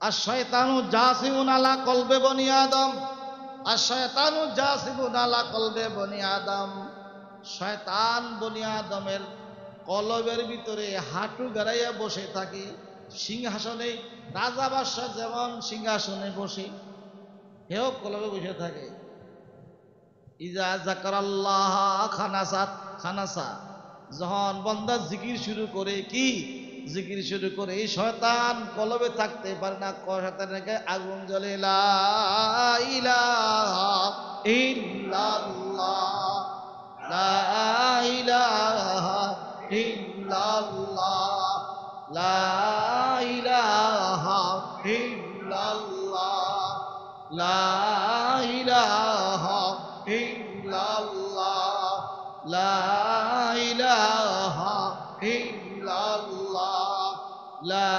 আর শয়তানু জাসিমুন আলা কলবে বনি আদম, আর শয়তানু জাসিমুন আলা কলবে বনি আদম। শয়তান বনি আদমের কলবের ভিতরে হাঁটু গাড়াইয়া বসে থাকে। সিংহাসনে রাজা বাদশাহ যেমন সিংহাসনে বসে, হেও কলবে বসে থাকে। ইজা যাকারাল্লাহ খানাসা, যখন বান্দা জিকির শুরু করে, কি জিকির শুরু করে, এই শয়তান কলবে থাকতে পারে না। শয়তানকে আগুন জ্বলে, লা ইলাহা ইল্লাল্লাহ, লা ইলাহা ইল্লাল্লাহ, লা ইলাহা ইল্লাল্লাহ, লা ইলাহা ইল্লাল্লাহ, লা ইলাহা ইল্লাল্লাহ, লা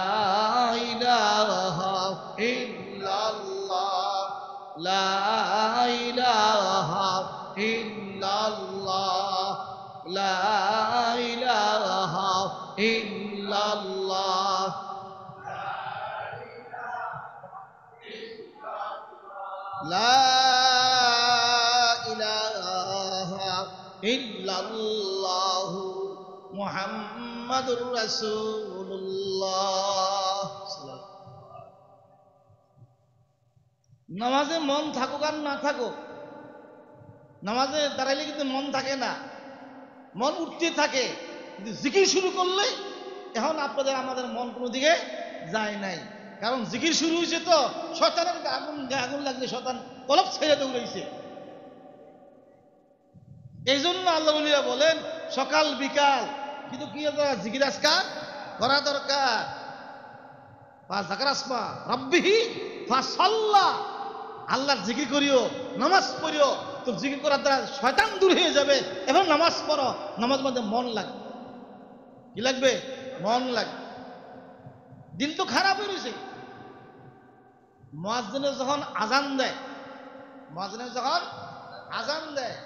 ইলাহা ইল্লাল্লাহ, লা ইলাহা ইল্লাল্লাহ, লা ইলাহা ইল্লাল্লাহ, লা ইলাহা ইল্লাল্লাহ মুহাম্মাদুর রাসূলুল্লাহ। নামাজে মন থাকুক আর না থাকুক, নামাজে দাঁড়াইলে কিন্তু মন থাকে না, মন উঠতে থাকে। কিন্তু জিকির শুরু করলে এখন আপনাদের আমাদের মন কোনো দিকে যায় নাই, কারণ জিকির শুরু হয়েছে তো। শয়তানের আগুন লাগলে শয়তান কলব ছেড়ে দৌড়াইছে। এই জন্য আল্লাহ বলিয়া বলেন সকাল বিকাল কিন্তু কি জিকির আজকার করা দরকার। আল্লাহর জিকির করিও, নামাজ পড়িও, তো জিকির করার দ্বারা শয়তান দূর হয়ে যাবে। এখন নামাজ পড়ো, নামাজ মধ্যে মন লাগবে। কি লাগবে? মন লাগবে। দিন তো খারাপ হয়ে রয়েছে। মুয়াজ্জিনে যখন আজান দেয়, মুয়াজ্জিনে যখন আজান দেয়,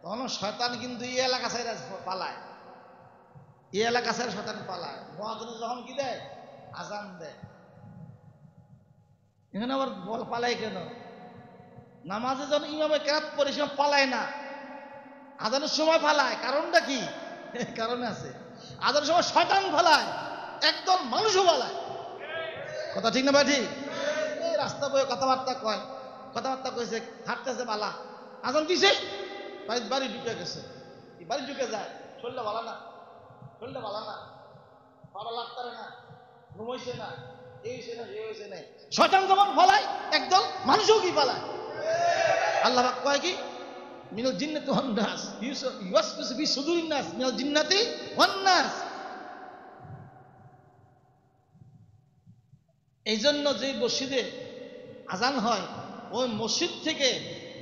তখন শয়তান কিন্তু এই এলাকা ছেড়ে পালায়, এই এলাকা ছেড়ে শয়তান পালায়। মুয়াজ্জিনে যখন কি দেয়? আজান দেয়। এখানে আবার বল পালায় কেন? নামাজে যখন ইমামে কেরাত পড়ে সে পালায় না, আজানের সময় পালায়। কারণটা কি? কারণ আছে। আজানের সময় শয়তান পালায়, একদল মানুষও পালায়। কথা ঠিক না ভাই? ঠিক। এই রাস্তা বয়ে কথাবার্তা কয়, কথাবার্তা কইছে, হাঁটতেছে বালা, আজান দিছে, বাড়ি ঢুকে গেছে। বাড়ি ঢুকে যায়, শরীরটা ভালো না, শরীরটা ভালো না, ভালো লাগতে না, ঘুমাইছে না, এই হয়েছে না, এই হয়েছে না। শয়তান যেমন ফলায়, একদল মানুষও কি পালায়। আল্লাহ পাক কয় কি? মিনাল জিন্নাতি ওয়ান নাস ইউওয়াসওয়াসু ফি সুদুরিন নাস মিনাল জিন্নাতি ওয়ান নাস। এই জন্য যে মসজিদে আজান হয়, ওই মসজিদ থেকে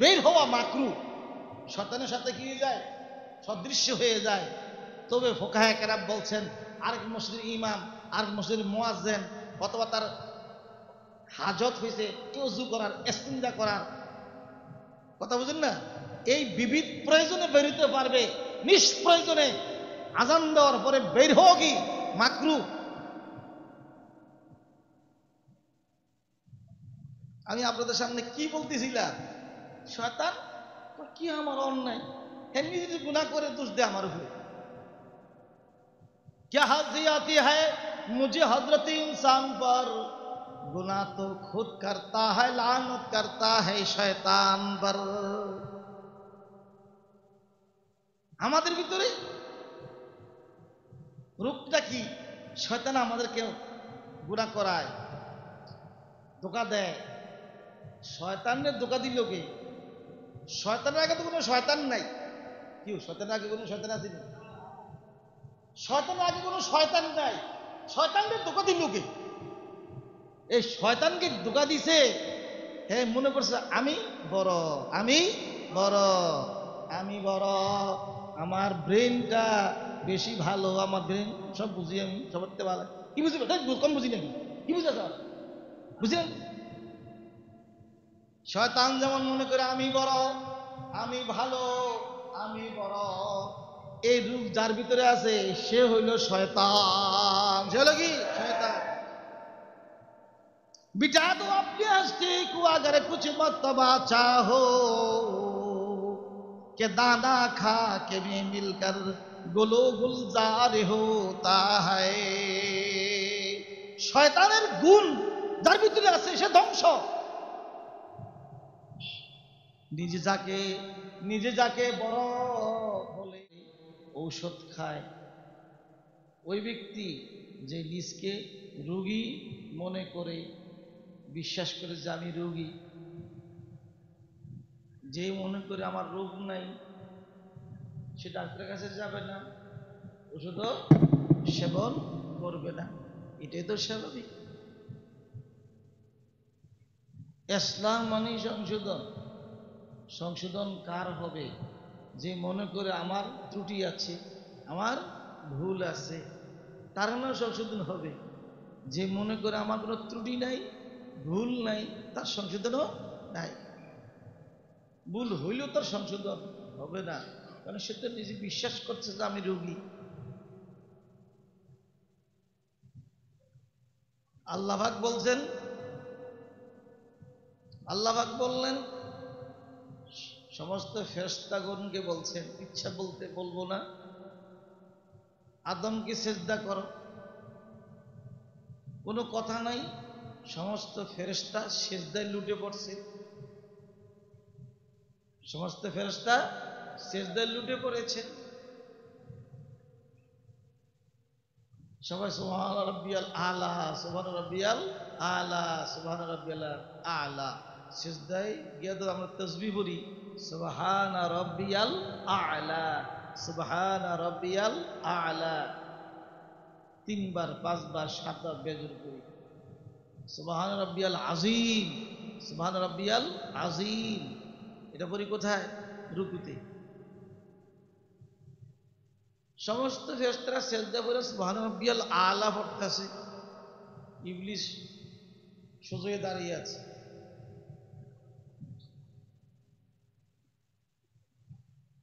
বের হওয়া মাকরু, শয়তানের সাথে কি যায়? সদৃশ্য হয়ে যায়। তবে ফুকাহায়ে কেরাম বলছেন, আরেক মসজিদের ইমাম, আরেক মসজিদের মুয়াজ্জিন, অথবা তার হাজত হয়েছে ওযু করার, ইস্তিনজা করার, কথা বুঝেন না, এই বিবিধ প্রয়োজনে বেরোতে পারবে। নিষ্প্রয়োজনে আজান দেওয়ার পরে বের হওয়া কি মাকরু। আমি আপনাদের সামনে কি বলতেছিলাম? শয়তান কি আমার অন্যায়, এমনি যদি গুনাহ করে দোষ দে আমার উপরে। क्या हंसी आती है मुझे हजरत इंसान पर, गुनाह तो खुद करता है, लानत करता है शैतान पर। আমাদের ভিতরে রূপটা কি? শয়তান আমাদেরকে গুনাহ করায়, ধোঁকা দেয়। শয়তানের ধোঁকা দিল কে? শয়তানের আগে তো কোনো শয়তান নাই। কি শয়তানের আগে কোনো শয়তান আছে? শয়তানের আগে কোনো শয়তান নাই। শয়তানকে ধোঁকা দিল কে? এই শয়তানকে ধোঁকা দিছে, হ্যাঁ, মনে করছে আমি বড়, আমি বড়, আমি বড়, আমার ব্রেনটা বেশি ভালো, আমার ব্রেন সব বুঝি, আমি সবতে ভালো। কি বুঝি? কম বুঝি নাকি? কি বুঝে বুঝলেন? শয়তান যেমন মনে করে আমি বড়, আমি ভালো, আমি বড়, এই রূপ যার ভিতরে আছে সে হইল শয়তান। সে হলো কি? শয়তান। बिठा दो अपनी हस्ती को अगर कुछ मर्तबा चाहो कि दाना खा के भी मिलकर गुलो गुलजार होता है। শয়তানের গুণ যার ভিতরে আছে সে ধ্বংস। নিজে যাকে বড় বলে ঔষধ খায় ওই ব্যক্তি যে নিজকে রোগী মনে করে, বিশ্বাস করে যে আমি রোগী, যে মনে করে আমার রোগ নাই, সে ডাক্তারের কাছে যাবে না, ওষুধও সেবন করবে না। এটাই তো স্বাভাবিক। ইসলাম মানে সংশোধন। সংশোধন কার হবে? যে মনে করে আমার ত্রুটি আছে, আমার ভুল আছে, তার নাম সংশোধন হবে। যে মনে করে আমার কোনো ত্রুটি নাই, ভুল নাই, তার সংশোধনও নাই। ভুল হইলেও তার সংশোধন হবে না, কারণ সে তো নিজে বিশ্বাস করছে যে আমি রোগী। আল্লাহ পাক বলছেন, আল্লাহ পাক বললেন সমস্ত ফেরেশতাগণকে বলছেন, ইচ্ছা বলতে বলবো না, আদমকে সিজদা করো। কোনো কথা নাই, সমস্ত ফেরেশতা সিজদায় লুটে পড়ছে। সমস্ত ফেরেশতা সিজদায় লুটে পড়েছে। সবাই সুবহান রাব্বিয়াল আলা, সুবহান রাব্বিয়াল আলা, সুবহান রাব্বিয়াল আলা। সিজদায় গিয়ে তো আমরা তাসবিহ পড়ি, সুবহান রাব্বিয়াল আলা, সুবহান রাব্বিয়াল আলা। 3 বার 5 বার 7 বার বেজর করি, সুবহান রাব্বিয়াল আযীম, সুবহান রাব্বিয়াল আযীম। এটা পড়ি কোথায়? রুকুতে। সমস্ত ফেরেশতারা সিজদা করে সুবহান রাব্বিয়াল আলা পড়তেছে, ইবলিস সোজা দাঁড়িয়ে আছে।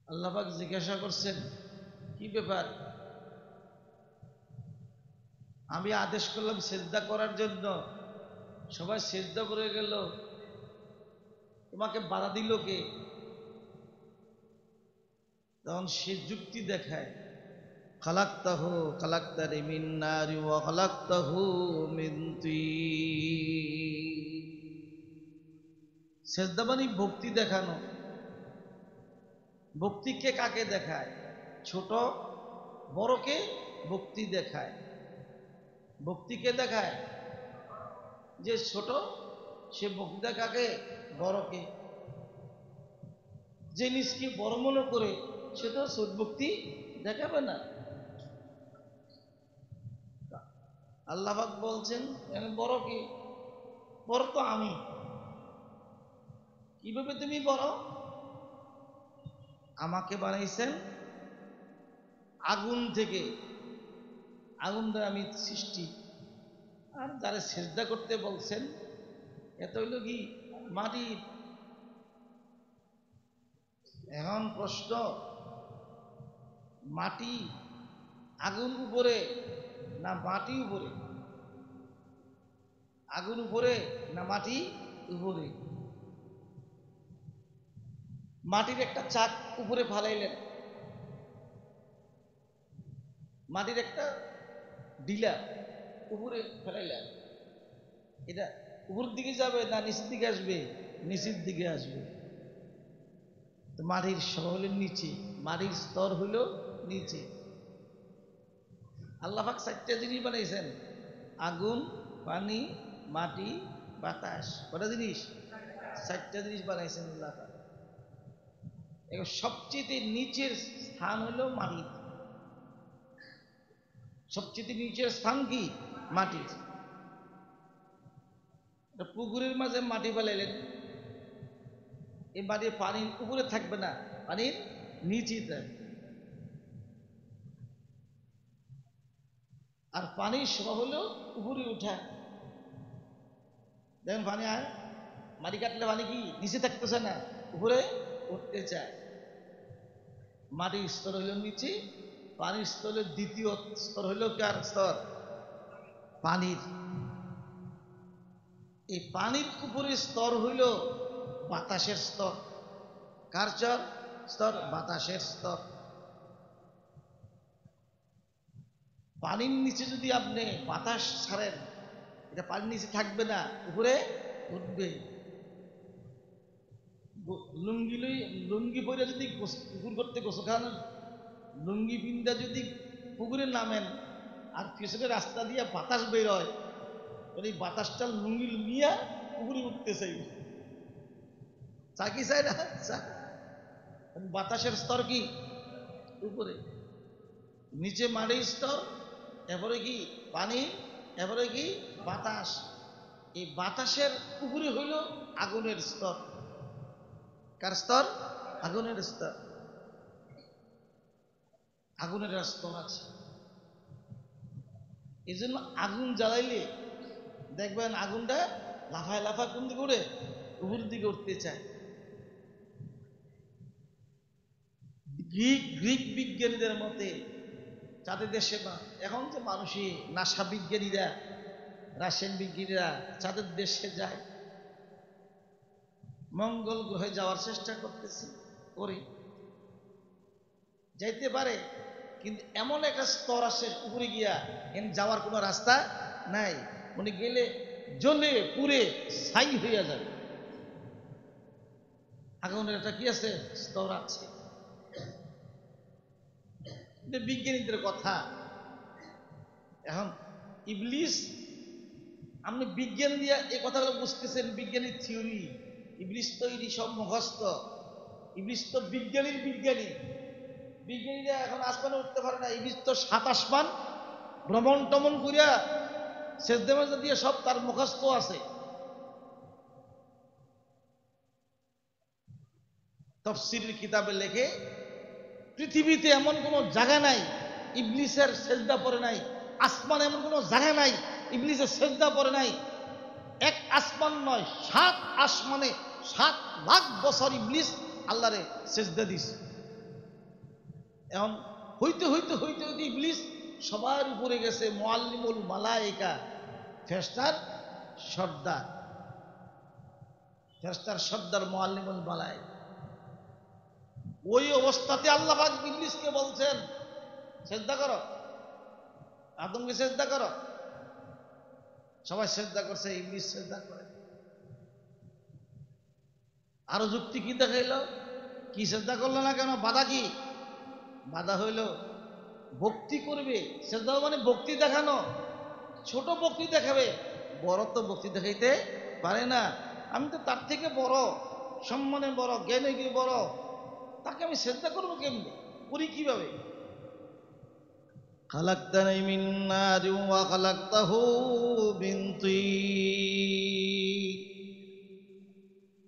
আল্লাহ পাক জিজ্ঞাসা করছেন, কি ব্যাপার? আমি আদেশ করলাম সিজদা করার জন্য, সবাই সিজদা করে গেল, তোমাকে বাধা দিল কে? তখন সে যুক্তি দেখায়, খালাকতাহু খালাকতানি মিন নারি ওয়া খালাকতাহু মিন তিন। সিজদা মানে ভক্তি দেখানো। ভক্তিকে কাকে দেখায়? ছোট বড়কে ভক্তি দেখায়। ভক্তিকে দেখায় যে ছোট, সে ভক্তি কাকে? বড়কে। যে নিজকে বড় মনে করে সে তো সদ্ভক্তি দেখাবে না। আল্লাহ পাক বলছেন বড় কি? বড় তো আমি। কিভাবে তুমি বড়? আমাকে বানাইছেন আগুন থেকে, আগুন দ্বারা আমি সৃষ্টি। আর যারা সেজদা করতে বলছেন এত হইল কি মাটির। এখন প্রশ্ন, মাটি আগুন উপরে না মাটি উপরে? আগুন উপরে না মাটি উপরে? মাটির একটা চাক উপরে ফালাইলেন, মাটির একটা ডিলা উপরে ফেলাইলেন, এটা উপরের দিকে যাবে না নিচের দিকে আসবে? নিচের দিকে আসবে। তো মাটির সব হলো নিচে, মাটির স্তর হলো নিচে। আল্লাহ পাক 4টা জিনিস বানাইছেন, আগুন, পানি, মাটি, বাতাস। কটা জিনিস? 4টা জিনিস বানাইছেন আল্লাহ পাক। এখন সবচেয়ে নিচের স্থান হলো মাটি। সবচেয়ে নিচের স্থান কি? মাটি। পুকুরের মাঝে মাটি ফেলাইলেন, এই মাটি পানির উপরে থাকবে না, পানির নিচে থাকবে। আর পানির স্বভাব হলো উপরে উঠা। দেখেন পানি আর মাটি কাটলে পানি কি নিচে থাকতেছে না, উপরে উঠতে চায়। মাটির স্তর হইল নিচে, পানির স্তরের দ্বিতীয় স্তর হইল কার স্তর? পানির। এই পানির উপরে স্তর হইল বাতাসের স্তর। কার স্তর? বাতাসের স্তর। পানির নিচে যদি আপনি বাতাস ছাড়েন, এটা পানির নিচে থাকবে না, উপরে উঠবে। লুঙ্গি পরে যদি পুকুর করতে গোসল খাওয়ানোর লুঙ্গি পিন্দা যদি পুকুরে নামেন আর পিছনে রাস্তা দিয়ে বাতাস বের হয়, এই বাতাসটা লুঙ্গি লুঙ্গিয়া পুকুরে উঠতে চাইবে, চাকি চাই না? বাতাসের স্তর কি উপরে, নিচে মাটির স্তর, এরপরে কি পানি, এরপরে কি বাতাস। এই বাতাসের উপরে হইল আগুনের স্তর। কার স্তর? আগুনের স্তর। আগুনের স্তর আছে। এই জন্য আগুন জ্বালাইলে দেখবেন আগুনটা লাফায় লাফায় কোন দিকে উঠে? উপর দিকে উঠতে চায়। গ্রিক বিজ্ঞানীদের মতে চাঁদের দেশে এখন যে মানুষই নাসা বিজ্ঞানীরা, রাশিয়ান বিজ্ঞানীরা চাঁদের দেশে যায়, মঙ্গল গ্রহে যাওয়ার চেষ্টা করতেছে, করে যাইতে পারে, কিন্তু এমন একটা স্তর আসে উপরে গিয়া যাওয়ার কোনো রাস্তা নাই। উনি গেলে জ্বলে পুড়ে ছাই হইয়া যাবে। আগুনের একটা কি আছে? স্তর আছে। বিজ্ঞানীদের কথা। এখন ইবলিস, আপনি বিজ্ঞান দিয়া এই কথাগুলো বুঝতেছেন, বিজ্ঞানীর থিওরি। ইবলিস তো এটি সব মুখস্থ। ইবলিস তো বিজ্ঞানীর বিজ্ঞানী। বিজ্ঞানীরা এখন আসমানে উঠতে পারে না। ইবলিস তো ৭ আসমান ভ্রমণ টমন করিয়া সেজদা মেজদা দিয়ে সব তার মুখস্থ আছে। তাফসীরের কিতাবে লেখে, পৃথিবীতে এমন কোন জায়গা নাই ইবলিসের সেজদা পড়ে নাই। আসমান এমন কোন জায়গা নাই ইবলিসের সেজদা পড়ে নাই। এক আসমান নয়, ৭ আসমানে ৭ লাখ বছর ইবলিস আল্লাহরে সেজদা দিছে। এখন হইতে হইতে হইতে হইতে ইবলিস সবার উপরে গেছে, মুআল্লিমুল মালায়েকা, ফেরেশতার সর্দার। ফেরেশতার সর্দার মুআল্লিমুল মালায়েকা। ওই অবস্থাতে আল্লাহ পাক ইবলিসকে বলছেন, সেজদা করো, আদমকে সেজদা করো। সবাই সেজদা করছে, ইবলিস সেজদা করে। আরো যুক্তি কি দেখাইল? কি সেজদা করলো না কেন? বাধা কি? বাধা হইল ভক্তি করবে। সেজদা মানে ভক্তি দেখানো। ছোট ভক্তি দেখাবে, বড় তো ভক্তি দেখাইতে পারে না। আমি তো তার থেকে বড়, সম্মানে বড়, জ্ঞানে গিয়ে বড়, তাকে আমি সেজদা করবো কেমনি? করি কিভাবে? খালাকতানি মিন নারিন ওয়া খালাকতাহু মিন তিন।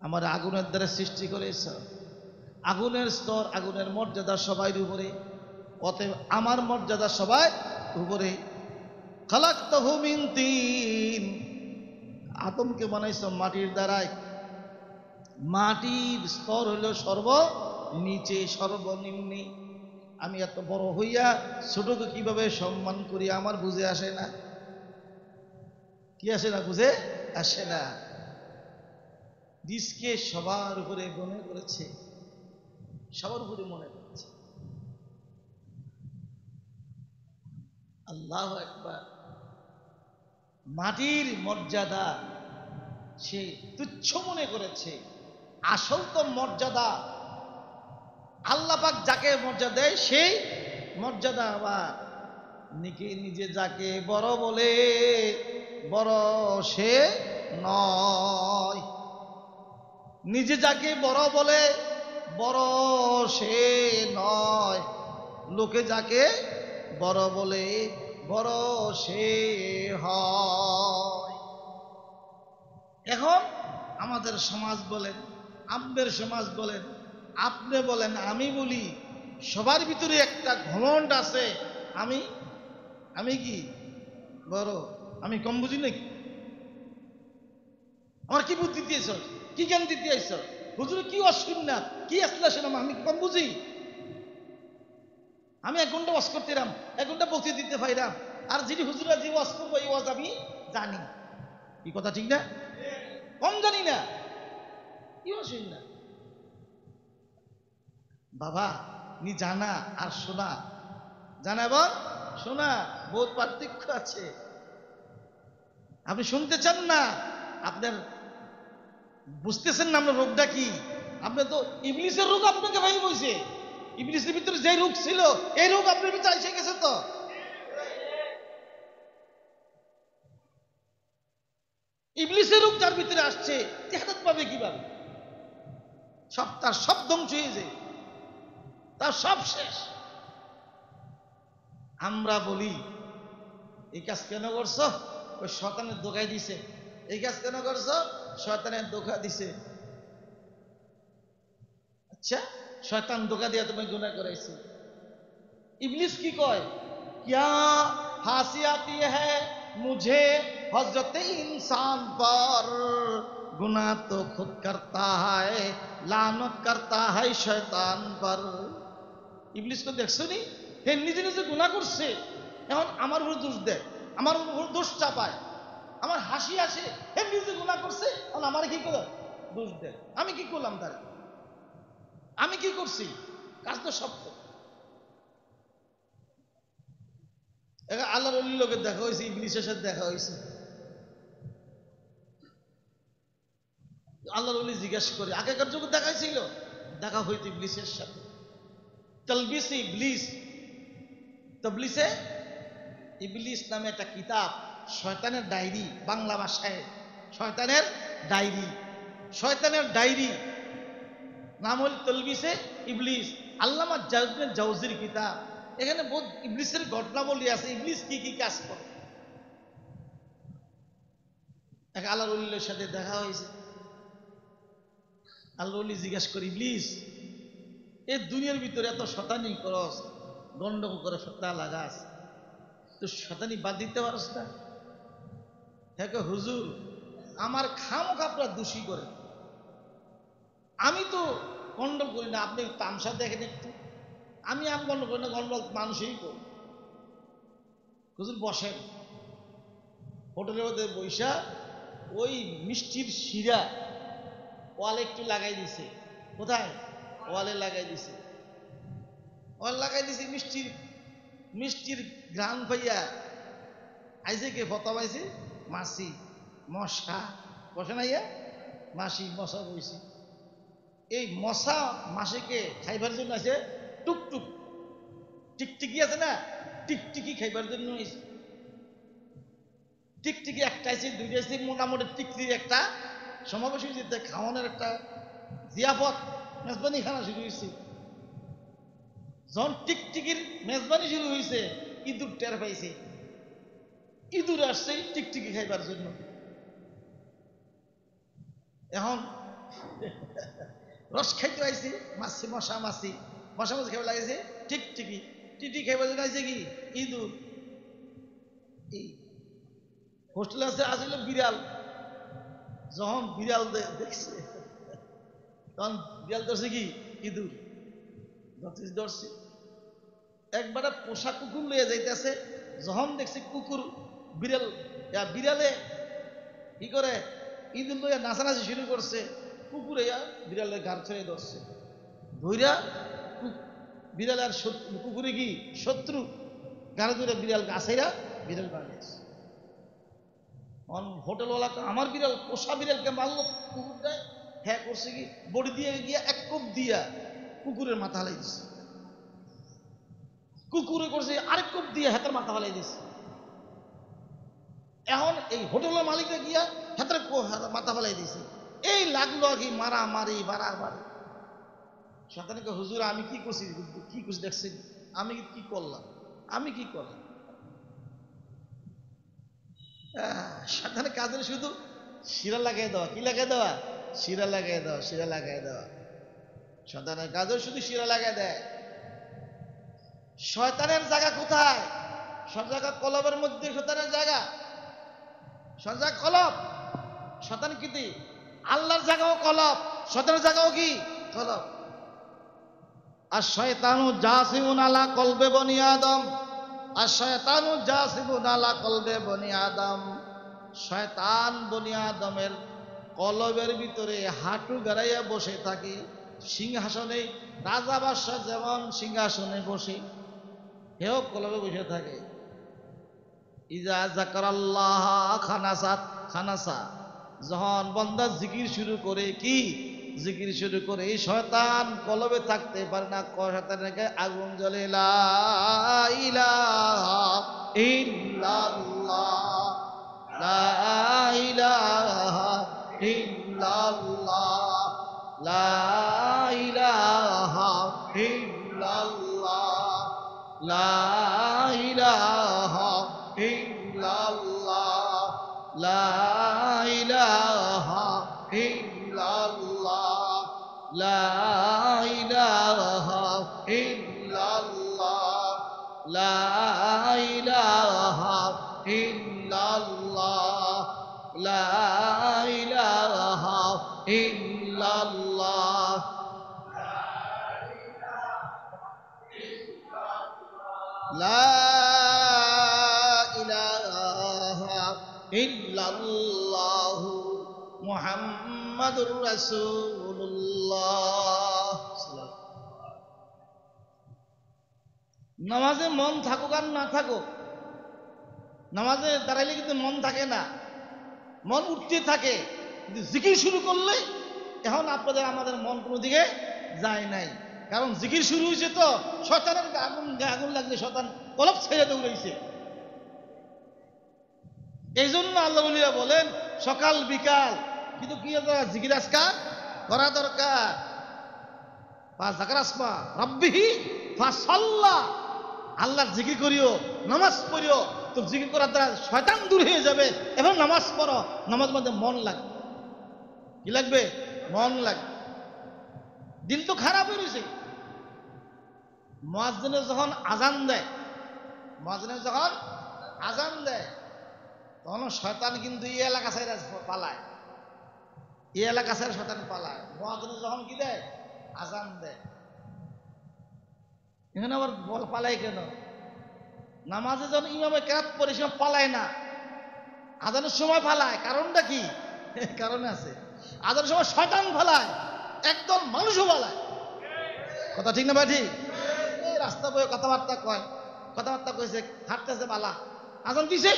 আমার আগুনের দ্বারা সৃষ্টি করেছ। আগুনের স্তর, আগুনের মর্যাদা সবার উপরে, অতএব আমার মর্যাদা সবার উপরে। খালাকতাহু মিন তিন, আদমকে বানাইছ মাটির দ্বারায়। মাটির স্তর হইল সর্বনিচে, সর্বনিম্নে। আমি এত বড় হইয়া ছোটকে কিভাবে সম্মান করি আমার বুঝে আসে না। কি আসে না? বুঝে আসে না। দিসকে সবার উপরে মনে করেছে, সবার উপরে মনে করেছে। আল্লাহু আকবার। মাটির মর্যাদা সে তুচ্ছ মনে করেছে। আসল তো মর্যাদা আল্লাহ পাক যাকে মর্যাদা দেয় সেই মর্যাদা। আবার নিজে যাকে বড় বলে বড় সে নয়। নিজে যাকে বড় বলে বড় সে নয়, লোকে যাকে বড় বলে বড় সে হয়। এখন আমাদের সমাজ বলেন, আপনাদের সমাজ বলেন, আপনি বলেন, আমি বলি, সবার ভিতরে একটা ঘমন্ড আছে। আমি কি বড়, আমি কম বুঝি নাকি? আমার কি বুদ্ধি দিয়েছ? কি জ্ঞান দিতে আইছ? হুজুরে কি অসুবিধা, কি আসলে শোনাম, আমি কম বুঝি? আমি 1 ঘন্টা ওয়াজ করতেরাম, 1 ঘন্টা বক্তৃতা দিতে পাইরাম, আর যিনি হুজুরা যে ওয়াজ করবো এই ওয়াজ আমি জানি। কি কথা ঠিক না? কম জানি না, কি শুনি না। বাবা নি জানা আর শোনা, জানা এবং শোনা বহুত পার্থক্য আছে। আপনি শুনতে চান না, আপনার বুঝতেছেন না আপনার রোগটা কি। আপনি তো ইবলিসের রোগ আপনাকে ভাই বলছে, ইবলিসের ভিতরে যে রোগ ছিল এই রোগ আপনার ভিতরে এসে গেছে। তো ইবলিসের রোগ যার ভিতরে আসছে ইহদাত পাবে কিভাবে? সব তার সব ধ্বংস হয়ে যায়, তার সব শেষ। আমরা বলি এই কাজ কেন করছো? ওই শয়তানের ধোঁকা দিছে। এই কাজ কেন করছো? শয়তানের ধোঁকা দিছে। আচ্ছা, শয়তান ধোঁকা দিয়ে তুমি গুনাহ করাইছো। ইবলিস কি কয়? क्या हंसी आती है मुझे हजरत इंसान पर, गुनाह तो खुद करता है लानत करता है शैतान पर। ইবলিস তো দেখছো নি, হে নিজে নিজে গুনাহ করছে, এখন আমার উপর দোষ দেয়, আমার উপর দোষ চাপায়, আমার হাসি আসে, হে নিজে গুনাহ করছে, এখন আমার কি করে দোষ দেয়? আমি কি করলাম? তার আমি কি করছি? কাজ তো সব। আল্লাহর ওলির লোকের দেখা হয়েছে, ইবলিসের সাথে দেখা হয়েছে। আল্লাহর ওলি জিজ্ঞাসা করে, আগেকার যুগে দেখাইছিল, দেখা হইতো ইবলিসের সাথে। তালবিসে ইবলিস, তাবলিসে ইবলিস নামে একটা কিতাব, শয়তানের ডায়েরি, বাংলা ভাষায় শয়তানের ডায়েরি, শয়তানের ডায়েরি নাম হল তালবিসে ইবলিস, আল্লামা জাওজির কিতাব। এখানে বহুত ইবলিসের ঘটনাবলী আছে, ইবলিস কি কি কাজ করে। এক আল্লাহর ওলির সাথে দেখা হয়েছে। আল্লাহর ওলি জিজ্ঞাসা করে, ইবলিস এই দুনিয়ার ভিতরে এত শয়তানি করস, গন্ডগোল করে ফেতনা লাগাস, তো শয়তানি বাদ দিতে পারস না? হ্যাঁ হুজুর, আমার খামখা আপনারা দোষী করে, আমি তো গন্ডগোল করি না, আপনি তামসা দেখেন একটু, আমি আম গন্ডগোল করি না, গন্ডগোল মানুষই করি। হুজুর বসেন। হোটেলের মধ্যে বৈশা ওই মিষ্টির শিরা ওয়ালে একটু লাগাই দিছে। কোথায়? ওয়ালে লাগাই দিছে। ওয়াল লাগাই দিছে, মিষ্টির ঘ্রাণ পাইয়া আইছে কে ফতা পাইছে? মাসি মশা বসে নাইয়া, মাসি মশা বইছে। এই মশা মাসিকে খাইবার জন্য আছে টুকটুক, টিকটিকি আছে না, টিকটিকি খাইবার জন্য হয়েছে। টিকটিকি একটা আছে, দুইটা আছে, মোটামুটি টিকটিকির একটা সমাবেশ হয়েছে, খাওয়ানোর একটা জিয়াফত মেজবানি খানা শুরু হয়েছে। যখন টিকটিকির মেজবানি শুরু হয়েছে, ইঁদুর টের পাইছে, ইঁদুর আসছে টিকটিকি খাইবার জন্য। এখন রস খাইতে আইছে, মাছি মশা মাছি খাইবার লাগেছে টিকটিকি, টিটি খাইবার জন্য আইছে কি ইঁদুর। এই হোস্টেল আছে আসলে বিড়াল, যখন বিড়াল দেখছে তখন বিড়াল ধরছে কি ইঁদুর ধরছে। একবারে পোষা কুকুর লইয়া যাইতেছে, যখন দেখছে কুকুর বিড়ালে কি করে ইঁদুর লইয়া নাচানাচি শুরু করছে, কুকুরে বিড়ালের গাড় ছেড়ে ধরছে, ধইরা বিড়াল আর কুকুরে কি শত্রু, গাড়ে ধরে বিড়াল গাছেরা বিড়াল বানিয়েছে। হোটেলওয়ালা আমার বিড়াল, পোষা বিড়ালকে মারলো, কুকুরটা হ্যাঁ করছে কি বডি দিয়ে গিয়া এক কোপ দিয়া কুকুরের মাথা হালাই দিছে, কুকুরে করছে আরেক কোপ দিয়ে হাতের মাথা হালাই দিছে। এখন এই হোটেলের মালিকরা গিয়া হাতের মাথা ফালাই দিছে। এই লাগলো কি মারামারি বাড়াবাড়ি। শয়তানকে হুজুর আমি কি করছি, কি করছি দেখছেন, আমি কি করলাম, আমি কি করলাম? শয়তানের কাজের শুধু শিরা লাগাই দেওয়া, কি লাগাই দেওয়া? শিরা লাগাই দেওয়া, শিরা লাগাই দেওয়া। শয়তানের কাজের শুধু শিরা লাগাই দেয়। শয়তানের জায়গা কোথায়? সব জায়গা কলবের মধ্যে শয়তানের জায়গা, সব জায়গা কলব। শয়তান কি আল্লাহর জায়গাও কলব, শয়তানের জায়গাও কি কলব। আর শয়তানু জাসিমুন আলা কলবে বনি আদম, আর শয়তানু জাসিমুন আলা কলবে বনি আদম। শয়তান বনি আদমের কলবের ভিতরে হাঁটু গাড়াইয়া বসে থাকে। সিংহাসনে রাজা বাদশাহ যেমন সিংহাসনে বসে, হেও কলবে বসে থাকে। ইজা যাকারাল্লাহ খানাসাত খানাসা, যখন বান্দা জিকির শুরু করে, কি জিকির শুরু করে, এই শয়তান কলবে থাকতে পারে না। শয়তানের গায়ে আগুন জ্বলে। লা ইলাহা ইল্লাল্লাহ, লা ইলাহা ইল্লাল্লাহ, লা ইলাহা ইল্লাল্লাহ, লা ইলাহা ইল্লাল্লাহ, লা ইলাহা ইল্লাল্লাহ, লা ইলাহা ইল্লাল্লাহ, লা ইলাহা ইল্লাল্লাহ, লা ইলাহা ইল্লাল্লাহ। লা ইলাহা ইল্লাল্লাহু মুহাম্মাদুর রাসূলুল্লাহ। নামাজে মন থাকুক আর না থাকুক, নামাজে দাঁড়াইলে কিন্তু মন থাকে না, মন উঠতে থাকে। কিন্তু জিকির শুরু করলে এখন আপনাদের আমাদের মন কোনো দিকে যায় নাই, কারণ জিকির শুরু হয়েছে তো শয়তানের আগুন লাগলে শয়তান কলব ছেড়ে দৌড়াইছে। এই জন্য আল্লাহ ওলিরা বলেন সকাল বিকাল কিন্তু কি জিকির আজকার করা দরকার। যাকারাসমা রাব্বিহি ফাসাল্লা, আল্লাহর জিকির করিও, নামাজ পড়িও, তো জিকির করার দ্বারা শয়তান দূর হয়ে যাবে। এবং নামাজ পড়ো, নামাজ মধ্যে মন লাগবে। কি লাগবে? মন লাগবে। দিল তো খারাপ হয়ে রয়েছে। মুয়াজ্জিনে যখন আজান দেয়, মুয়াজ্জিনে যখন আজান দেয় তখন শয়তান কিন্তু এই এলাকা ছেড়ে পালায়, এই এলাকা ছেড়ে শয়তান পালায়। মুয়াজ্জিনে যখন কি দেয়? আজান দেয়। এখানে আবার বল পালায় কেন? নামাজে যখন ইমামে কেরাত পড়ে সে পালায় না, আজানের সময় পালায়। কারণটা কি? কারণ আছে। আজানের সময় শয়তান পালায়, একদল মানুষও পালায়। কথা ঠিক না ভাই? ঠিক। এই রাস্তা বয়ে কথাবার্তা কয়, কথাবার্তা কয়েছে, হাঁটতেছে পালা, আজান দিছে,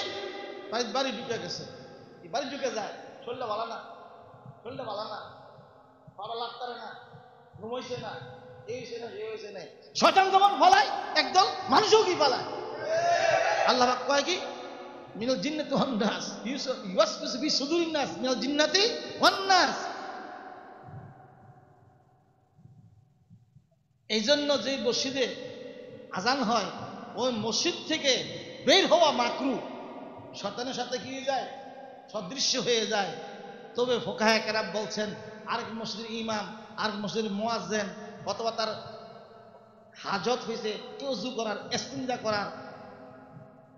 বাড়ি ঢুকে গেছে। বাড়ি ঢুকে যায়, শরীরটা ভালো না, শরীরটা ভালো না, ভালো লাগতে না, ঘুমাইছে না, এই হয়েছে না, এই হয়েছে না। শয়তান যখন ফলায় একদল মানুষও কি পালায়। আল্লাহ পাক কয় কি? মিনাল জিন্নাতি ওয়ান নাস ইউওয়াসওয়াসু ফি সুদুরিন নাস মিনাল জিন্নাতি ওয়ান নাস। এই জন্য যে মসজিদে আজান হয় ওই মসজিদ থেকে বের হওয়া মাকরু, শয়তানের সাথে কি হয়ে যায়? সদৃশ্য হয়ে যায়। তবে ফুকাহে কেরাম বলছেন আরেক মসজিদের ইমাম, আরেক মসজিদের মুয়াজ্জিন, অথবা তার হাজত হয়েছে ওযু করার, ইস্তিনজা করার,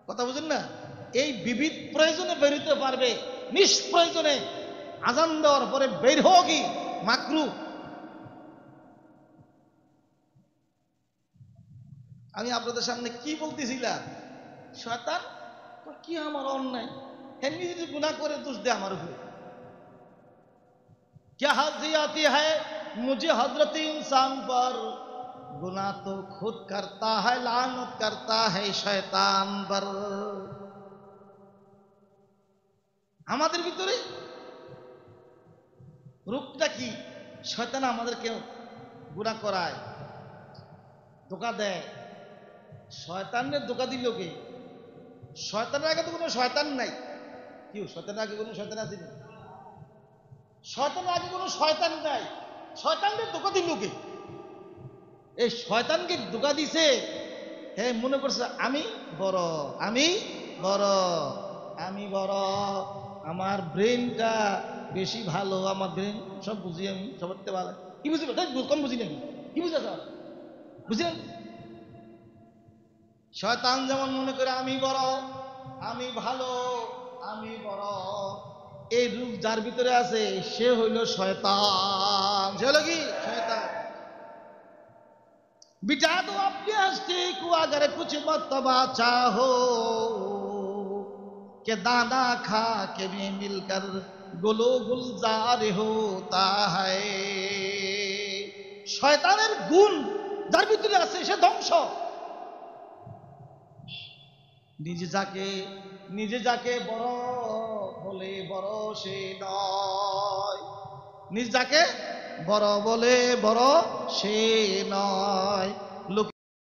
কথা বুঝেন না, এই বিবিধ প্রয়োজনে বেরোতে পারবে। নিষ্প্রয়োজনে আজান দেওয়ার পরে বের হওয়া কি মাকরু। আমি আপনাদের সামনে কি বলতেছিলাম? শয়তান কি আমার অন্যায়, এমনি যদি গুনাহ করে দোষ দে আমার উপরে। क्या हंसी आती है मुझे हजरत इंसान पर, गुनाह तो खुद करता है, लानत करता है शैतान पर। আমাদের ভিতরে রূপটা কি? শয়তান আমাদেরকে গুনাহ করায়, ধোঁকা দেয়। শয়তানের ধোঁকা দিল কে? শয়তানের আগে তো কোনো শয়তান নাই। কি শয়তানের আগে কোনো শয়তান আছে? শয়তানের আগে কোনো শয়তান নাই। শয়তানকে ধোঁকা দিল কে? এই শয়তানকে ধোঁকা দিছে, হ্যাঁ, মনে করছে আমি বড়, আমি বড়, আমি বড়, আমার ব্রেনটা বেশি ভালো, আমার ব্রেন সব বুঝি, আমি সবতে ভালো। কি বুঝি? কম বুঝি নাকি? কি বুঝে বুঝলেন? শয়তান যেমন মনে করে আমি বড়, আমি ভালো, আমি বড়, এই রূপ যার ভিতরে আছে সে হইল শয়তান। সে হলো কি? শয়তান। बिठा दो अपने हस्ती को अगर कुछ मर्तबा चाहो, कि दाना खा के भी मिलकर গুলো গুলজার হোতা হায়। শয়তানের গুণ যার ভিতরে আছে সে ধ্বংস। নিজে যাকে বড় বলে বড় সে নয়, নিজ যাকে বড় বলে বড় সে নয়।